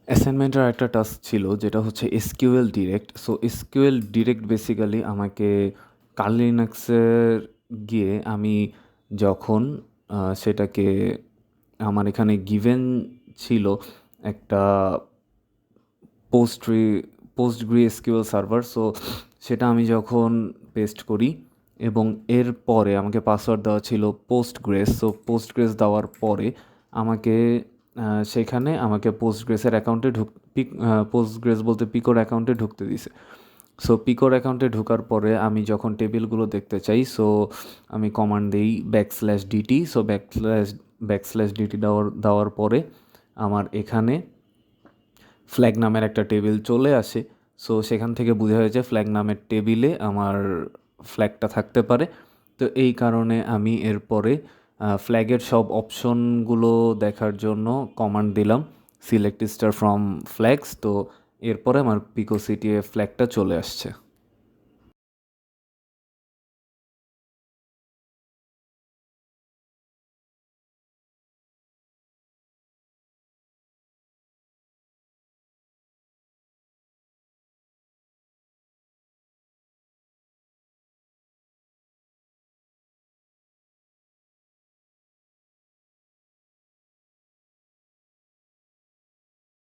অ্যাসাইনমেন্টের আরেকটা টাস্ক ছিল যেটা হচ্ছে SQL direct. So SQL direct basically আমাকে কার্ল লিনাক্সের গিয়ে আমি যখন সেটাকে আমার এখানে গিভেন ছিল একটা পোস্ট্রি পোস্টগ্রি এসকিউএল সার্ভার। সো সেটা আমি যখন পেস্ট করি এবং এর পরে আমাকে পাসওয়ার্ড দেওয়া ছিল পোস্টগ্রেস। সো পোস্টগ্রেস দেওয়ার পরে আমাকে সেখানে আমাকে পোস্টগ্রেসের অ্যাকাউন্টে পোস্টগ্রেস বলতে পিকোর অ্যাকাউন্টে ঢুকতে দিছে। সো পিকোর অ্যাকাউন্টে ঢোকার পরে আমি যখন টেবিলগুলো দেখতে চাই, সো আমি কমান্ড দিই \ডিটি। সো \ডিটি দেওয়ার পরে আমার এখানে ফ্ল্যাগ নামের একটা টেবিল চলে আসে। সো সেখান থেকে বোঝা যায় যে ফ্ল্যাগ নামের টেবিলে আমার ফ্ল্যাগটা থাকতে পারে। তো এই কারণে আমি এরপরে ফ্ল্যাগের সব অপশনগুলো দেখার জন্য কমান্ড দিলাম সিলেক্ট স্টার ফ্রম ফ্ল্যাগস। তো এরপরে আমার পিকো সিটিএ ফ্ল্যাগটা চলে আসছে।